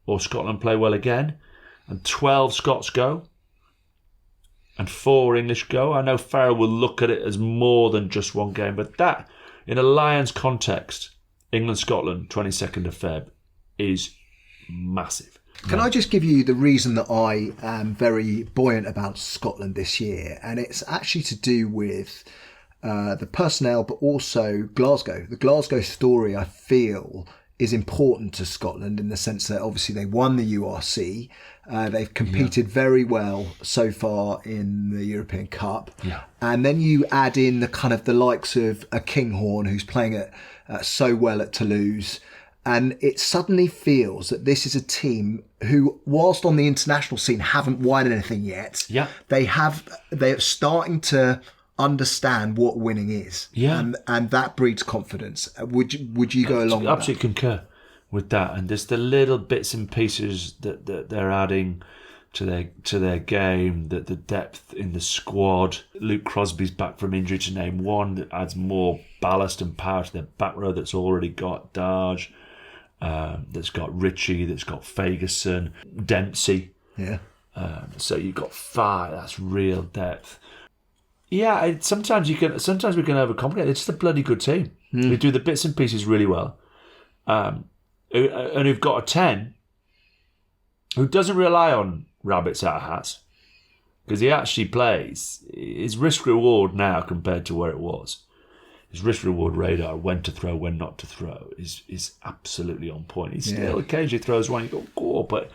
or Scotland play well again, and 12 Scots go, and 4 English go. I know Farrell will look at it as more than just one game, but that, in a Lions context, England-Scotland, 22nd of Feb, is massive. Can I just give you the reason that I am very buoyant about Scotland this year? And it's actually to do with the personnel, but also Glasgow. The Glasgow story, I feel, is important to Scotland in the sense that obviously they won the URC. They've competed very well so far in the European Cup. Yeah. And then you add in the likes of a Kinghorn who's playing it so well at Toulouse. And it suddenly feels that this is a team who, whilst on the international scene, haven't won anything yet. Yeah. They're starting to understand what winning is. Yeah. And that breeds confidence. Would you go along with that? Absolutely concur with that. And there's the little bits and pieces that they're adding to their game, that the depth in the squad. Luke Crosby's back from injury, to name one, that adds more ballast and power to their back row that's already got Darge, that's got Ritchie, that's got Fagerson, Dempsey. Yeah. So you've got 5. That's real depth. Yeah, sometimes we can overcomplicate it. It's just a bloody good team. Who do the bits and pieces really well, and who've got a 10 who doesn't rely on rabbits out of hats, because he actually plays. His risk reward now compared to where it was, his risk reward radar, when to throw, when not to throw, is absolutely on point. He still occasionally throws one, you go, cool, but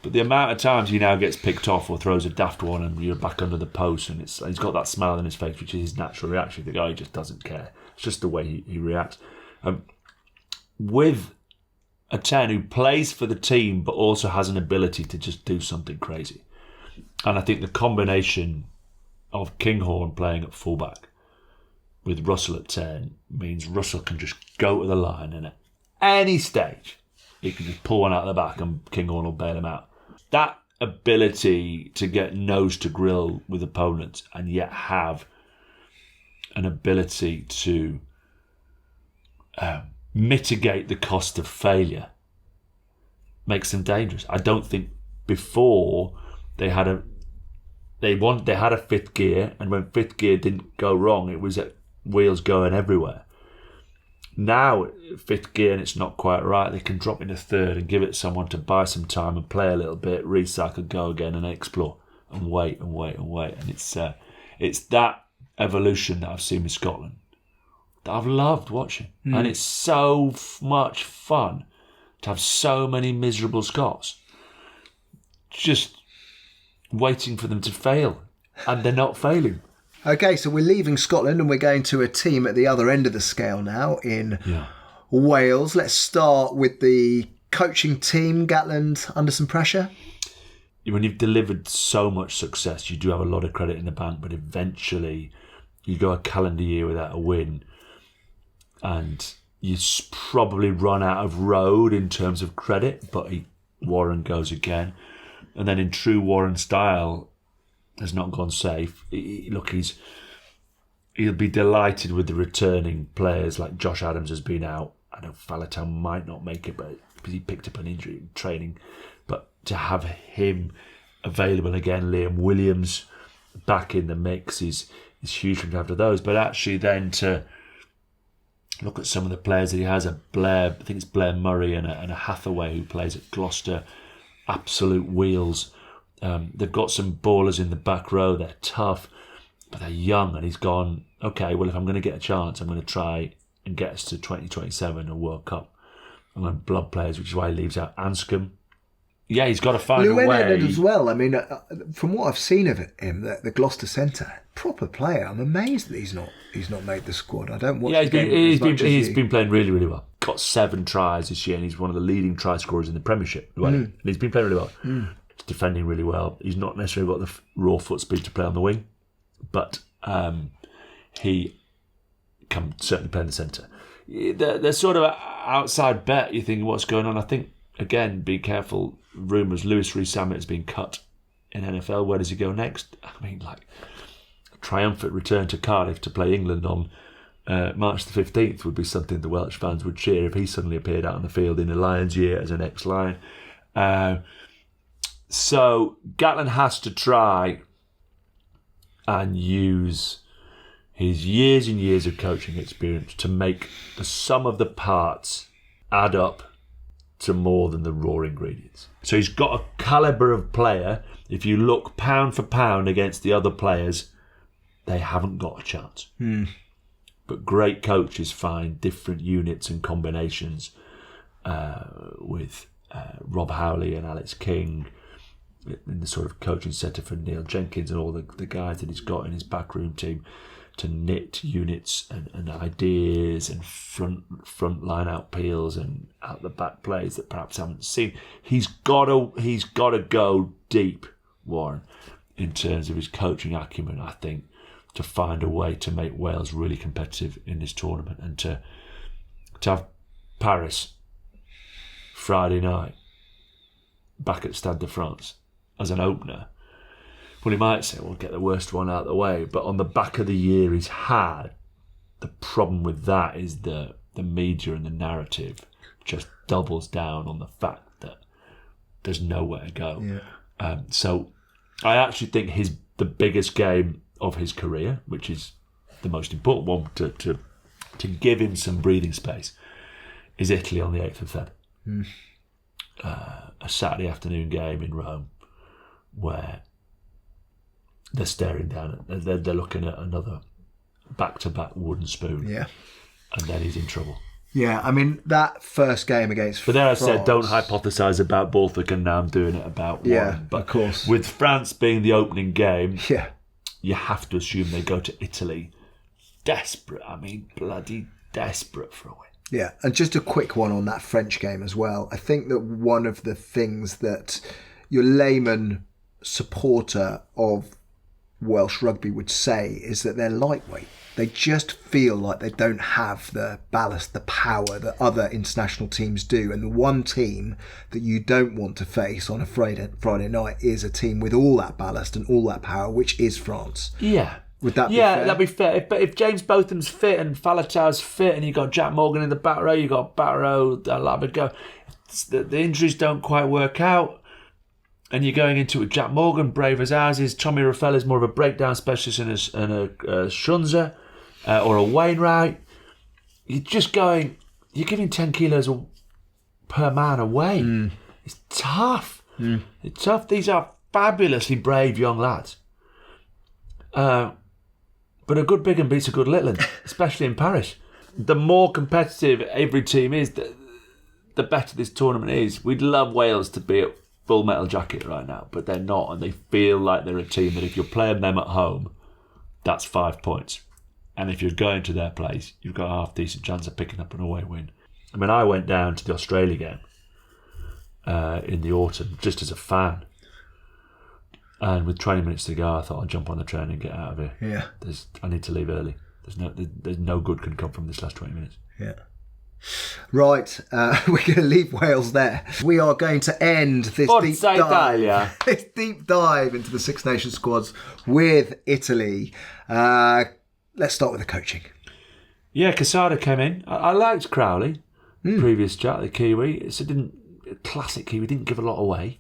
the amount of times he now gets picked off or throws a daft one and you're back under the post, and he's got that smile on his face, which is his natural reaction. The guy just doesn't care. It's just the way he reacts. With a 10 who plays for the team but also has an ability to just do something crazy. And I think the combination of Kinghorn playing at fullback with Russell at 10 means Russell can just go to the line, and at any stage he can just pull one out of the back and Kinghorn will bail him out. That ability to get nose to grill with opponents and yet have an ability to mitigate the cost of failure makes them dangerous. I don't think before they had a fifth gear, and when fifth gear didn't go wrong, it was at wheels going everywhere. Now, fifth gear and it's not quite right, they can drop into third and give it to someone to buy some time and play a little bit, recycle, go again and explore and wait. And it's that evolution that I've seen with Scotland that I've loved watching. And it's so much fun to have so many miserable Scots just waiting for them to fail, and they're not failing. Okay, so we're leaving Scotland and we're going to a team at the other end of the scale now in Wales. Let's start with the coaching team. Gatland under some pressure? When you've delivered so much success, you do have a lot of credit in the bank, but eventually you go a calendar year without a win and you probably run out of road in terms of credit, but Warren goes again. And then in true Warren style, has not gone safe. He'll be delighted with the returning players, like Josh Adams has been out. I know Faletau might not make it, but because he picked up an injury in training. But to have him available again, Liam Williams back in the mix is huge for him to have those. But actually then to look at some of the players that he has, I think it's Blair Murray and a Hathaway who plays at Gloucester, absolute wheels. They've got some ballers in the back row, they're tough, but they're young, and he's gone, okay, well, if I'm going to get a chance, I'm going to try and get us to 2027, a World Cup. I'm going blood players, which is why he leaves out Anscombe. Yeah, he's got to find a way. As well. I mean, from what I've seen of him, the Gloucester centre, proper player. I'm amazed that he's not made the squad. I don't watch. Yeah, he's been playing really, really well. Got 7 tries this year, and he's one of the leading try scorers in the Premiership. And he's been playing really well. He's defending really well. He's not necessarily got the raw foot speed to play on the wing, but he can certainly play in the centre. They're sort of outside bet. You think what's going on? I think again, be careful. Rumours: Lewis Rees-Zammit has been cut in NFL. Where does he go next? I mean, like a triumphant return to Cardiff to play England on March the 15th would be something the Welsh fans would cheer if he suddenly appeared out on the field in a Lions year as an ex-Lion. So Gatland has to try and use his years and years of coaching experience to make the sum of the parts add up to more than the raw ingredients. So he's got a calibre of player. If you look pound for pound against the other players, they haven't got a chance. But great coaches find different units and combinations with Rob Howley and Alex King in the sort of coaching centre for Neil Jenkins and all the guys that he's got in his backroom team to knit units and ideas and front line out peels and out the back plays that perhaps haven't seen. He's got to go deep, Warren, in terms of his coaching acumen, I think, to find a way to make Wales really competitive in this tournament, and to have Paris Friday night back at Stade de France as an opener. Well, he might say, we'll get the worst one out of the way. But on the back of the year he's had, the problem with that is the media and the narrative just doubles down on the fact that there's nowhere to go. Yeah. So I actually think the biggest game of his career, which is the most important one to give him some breathing space, is Italy on the 8th of Feb. A Saturday afternoon game in Rome where they're staring down at, they're looking at another back-to-back wooden spoon. Yeah. And then he's in trouble. Yeah, I mean, that first game against But there France, I said, don't hypothesise about Borthwick, and now I'm doing it about one. But of course. With France being the opening game, you have to assume they go to Italy desperate. I mean, bloody desperate for a win. Yeah, and just a quick one on that French game as well. I think that one of the things that your layman supporter of Welsh rugby would say is that they're lightweight. They just feel like they don't have the ballast, the power that other international teams do. And the one team that you don't want to face on a Friday night is a team with all that ballast and all that power, which is France. Yeah. Would that be fair? Yeah, that'd be fair. But if James Botham's fit and Faletau's fit and you've got Jack Morgan in the back row, you've got Barrow, Labigo, the injuries don't quite work out, and you're going into it with Jack Morgan, brave as ours is. Tommy Raffel is more of a breakdown specialist and a Shunza or a Wainwright. You're giving 10 kilos per man away. It's tough. It's tough. These are fabulously brave young lads. But a good big and beats a good little, especially in Paris. The more competitive every team is, the better this tournament is. We'd love Wales to be at full metal jacket right now, but they're not, and they feel like they're a team that if you're playing them at home, that's 5 points. And if you're going to their place, you've got a half-decent chance of picking up an away win. I mean, I went down to the Australia game in the autumn just as a fan. And with 20 minutes to go, I thought I'd jump on the train and get out of here. Yeah. I need to leave early. There's no good can come from this last 20 minutes. Yeah. Right, we're going to leave Wales there. We are going to end this Forza Italia. this deep dive into the Six Nations squads with Italy. Let's start with the coaching. Yeah, Casada came in. I liked Crowley, previous chat, the Kiwi. It's a classic Kiwi, didn't give a lot away.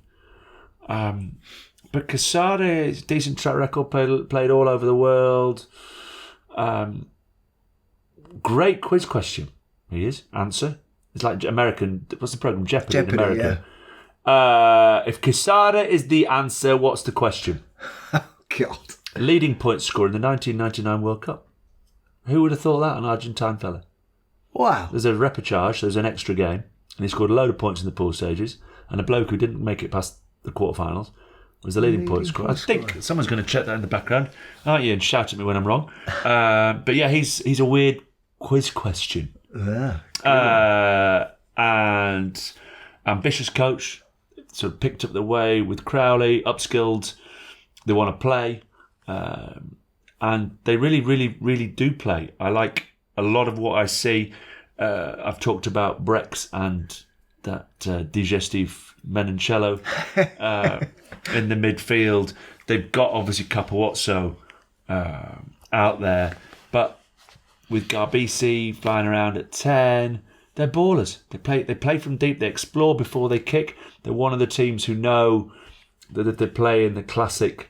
But Casada is a decent track record, played all over the world. Great quiz question. He is. Answer. It's like American. What's the program? Jeopardy in America. Yeah. If Quesada is the answer, what's the question? God. Leading point scorer in the 1999 World Cup. Who would have thought that? An Argentine fella. Wow. There's a repechage. There's an extra game, and he scored a load of points in the pool stages. And a bloke who didn't make it past the quarterfinals was the leading point scorer. I think someone's going to check that in the background, aren't you? And shout at me when I'm wrong. But yeah, he's a weird quiz question. And ambitious coach, sort of picked up the way with Crowley, upskilled. They want to play, and they really, really, really do play. I like a lot of what I see. I've talked about Brex and that digestive Menoncello in the midfield. They've got obviously Capowazzo out there, but with Garbisi flying around at 10, they're ballers. They play from deep. They explore before they kick. They're one of the teams who know that if they play in the classic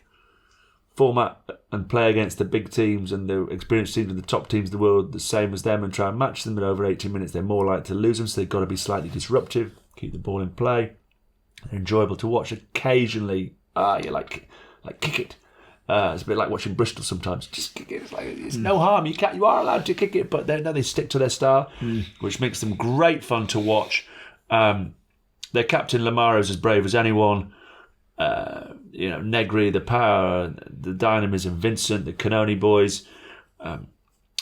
format and play against the big teams and the experienced teams and the top teams of the world the same as them and try and match them, but over 80 minutes they're more likely to lose them, so they've got to be slightly disruptive, keep the ball in play. They're enjoyable to watch. Occasionally, you like kick it. It's a bit like watching Bristol sometimes. Just kick it. It's no harm. You are allowed to kick it, but they stick to their style, which makes them great fun to watch. Their captain Lamar is as brave as anyone. Negri, the power, the dynamism, Vincent, the Canoni boys, and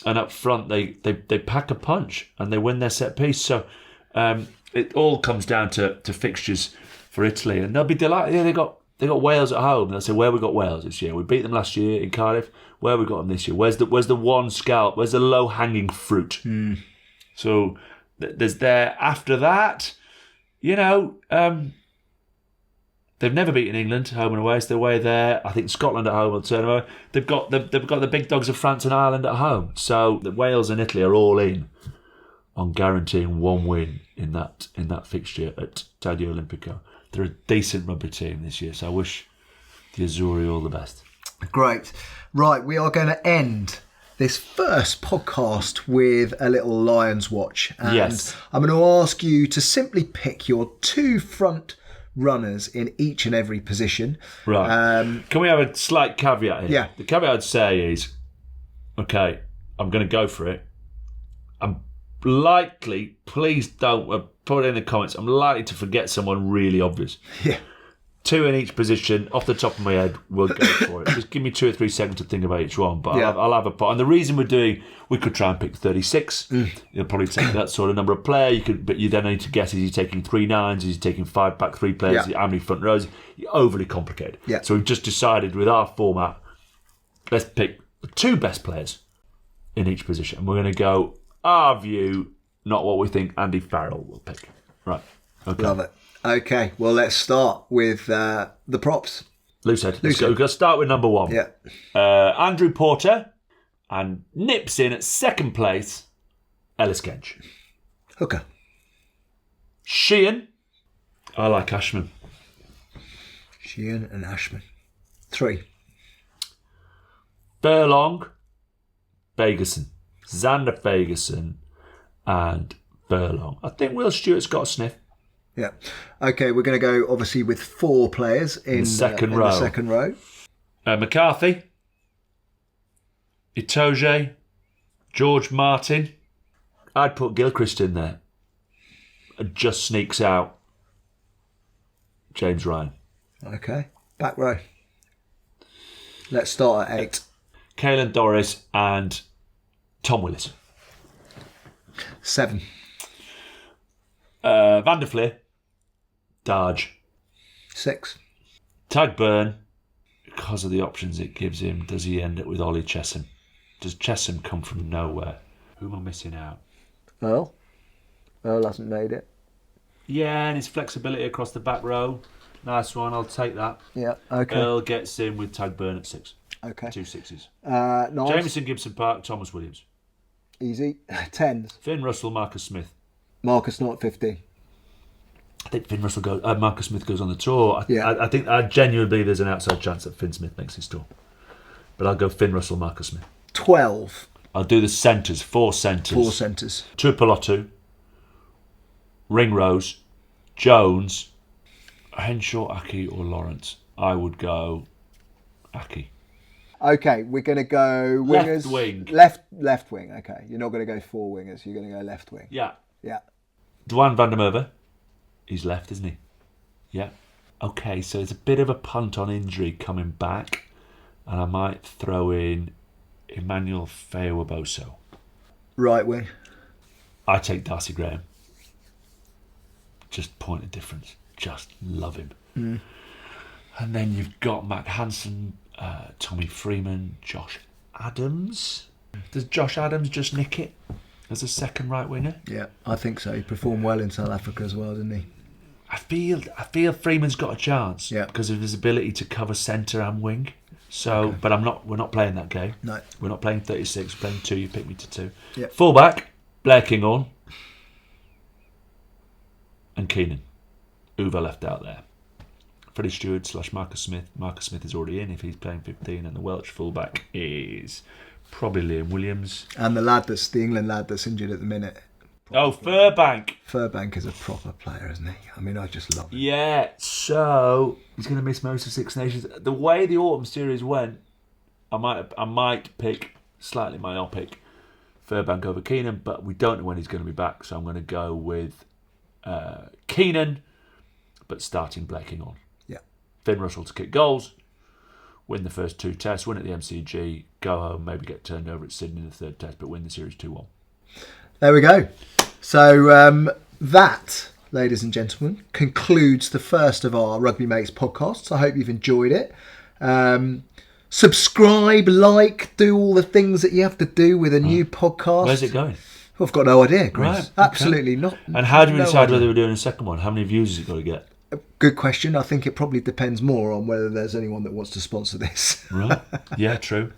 up front they pack a punch and they win their set piece. So it all comes down to fixtures for Italy, and they'll be delighted. Yeah, they got Wales at home. They'll say, where we got Wales this year? We beat them last year in Cardiff. Where we got them this year? Where's the one scalp? Where's the low hanging fruit? So there's there. After that, they've never beaten England home and away. So they're way there. I think Scotland at home will turn away. They've got the big dogs of France and Ireland at home. So the Wales and Italy are all in on guaranteeing one win in that fixture at Stadio Olimpico. They're a decent rugby team this year, so I wish the Azzurri all the best. Great. Right, we are going to end this first podcast with a little Lions watch. And yes. I'm going to ask you to simply pick your two front runners in each and every position. Right. Can we have a slight caveat here? Yeah. The caveat I'd say is, okay, I'm going to go for it. I'm likely, please don't put it in the comments, I'm likely to forget someone really obvious. Yeah. Two in each position, off the top of my head, we'll go for it. Just give me 2 or 3 seconds to think about each one, but yeah. I'll have a pot. And the reason we could try and pick 36. You'll probably take that sort of number of player. But you then need to guess, is he taking 3 9s? Is he taking 5 back 3 players? Yeah. How many front rows? You're overly complicated. Yeah. So we've just decided with our format, let's pick the 2 best players in each position. And we're going to go our view, not what we think Andy Farrell will pick. Right. Okay. Love it. Okay, well, let's start with the props. Loosehead. Let's go. We're going to start with number 1. Yeah. Andrew Porter, and nips in at second place, Ellis Genge. Hooker. Sheehan. I like Ashman. Sheehan and Ashman. 3. Furlong, Fagerson. Xander Fagerson and Furlong. I think Will Stewart's got a sniff. Yeah. Okay, we're going to go obviously with 4 players in the second row. McCarthy, Itoje, George Martin. I'd put Gilchrist in there. It just sneaks out James Ryan. Okay. Back row. Let's start at 8. Caelan Doris and Tom Willis. 7. Van der Fleer, Darge. 6. Tag Byrne, because of the options it gives him, does he end up with Ollie Chesham? Does Chesham come from nowhere? Who am I missing out? Well, Earl hasn't made it. Yeah, and his flexibility across the back row. Nice one, I'll take that. Yeah, okay. Earl gets in with Tag Burn at 6. Okay. 2 6s. Nice. Jameson, Gibson Park, Thomas Williams. Easy. 10s. Finn Russell, Marcus Smith. Marcus not 50. I think Finn Russell goes. Marcus Smith goes on the tour. Yeah. I think I genuinely believe there's an outside chance that Finn Smith makes his tour. But I'll go Finn Russell, Marcus Smith. 12. I'll do the centres. 4 centres. 4 centres. Tuipulotu, Ringrose, Jones, Henshaw, Aki, or Lawrence. I would go Aki. Okay, we're going to go wingers. Left wing. Left wing, okay. You're not going to go 4 wingers, you're going to go left wing. Yeah. Yeah. Dwan van der Merwe. He's left, isn't he? Yeah. Okay, so there's a bit of a punt on injury coming back. And I might throw in Emmanuel Feowaboso. Right wing. I take Darcy Graham. Just point of difference. Just love him. Mm. And then you've got Matt Hansen, Tommy Freeman, Josh Adams. Does Josh Adams just nick it as a second right winger? Yeah, I think so. He performed well in South Africa as well, didn't he? I feel Freeman's got a chance because of his ability to cover centre and wing. So, okay. But we're not playing that game. No. We're not playing 36, we're playing 2, you picked me to 2. Yep. Fullback, Blair Kinghorn and Keenan. Uva left out there. Freddie Stewart / Marcus Smith. Marcus Smith is already in if he's playing 15, and the Welsh fullback is probably Liam Williams. And the England lad that's injured at the minute. Oh, Furbank. Furbank is a proper player, isn't he? I mean, I just love him. Yeah, so he's going to miss most of Six Nations. The way the autumn series went, I might pick slightly myopic Furbank over Keenan, but we don't know when he's going to be back, so I'm going to go with Keenan, but starting Blair Kinghorn. Yeah. Finn Russell to kick goals, win the first 2 tests, win at the MCG, go home, maybe get turned over at Sydney in the 3rd test, but win the series 2-1. There we go. So that, ladies and gentlemen, concludes the first of our Rugby Mates podcasts. I hope you've enjoyed it. Subscribe, like, do all the things that you have to do with a new podcast. Where's it going? I've got no idea, Chris. Right, okay. Absolutely not. And how do we decide idea. whether we're doing a second one? How many views has it got to get? Good question. I think it probably depends more on whether there's anyone that wants to sponsor this. Right. Yeah, true.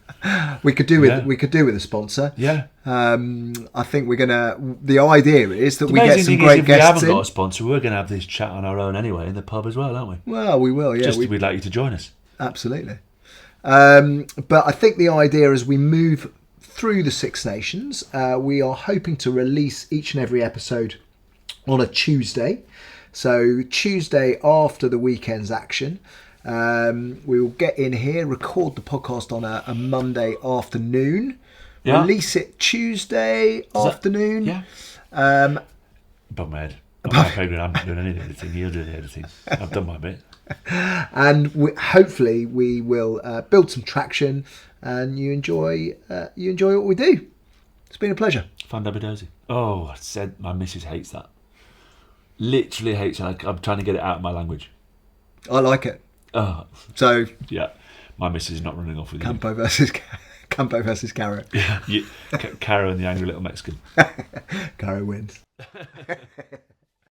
We could do with a sponsor. Yeah. I think we're gonna. The idea is that The we get amazing some thing great is, if guests we haven't in. got a sponsor, we're going to have this chat on our own anyway in the pub as well, aren't we? Well, we will. Yeah, we'd like you to join us. Absolutely. But I think the idea as we move through the Six Nations, we are hoping to release each and every episode on a Tuesday. So Tuesday after the weekend's action, we will get in here, record the podcast on a Monday afternoon, release it Tuesday afternoon. Above my head. I'm not doing any editing. You'll do the editing. I've done my bit. And hopefully we will build some traction, and you enjoy what we do. It's been a pleasure. Fandabidozi. Oh, I said my missus hates that. Literally hates it. I'm trying to get it out of my language. I like it. Oh. So yeah, my missus is not running off with Campo versus Caro. Yeah, Caro and the angry little Mexican. Caro wins.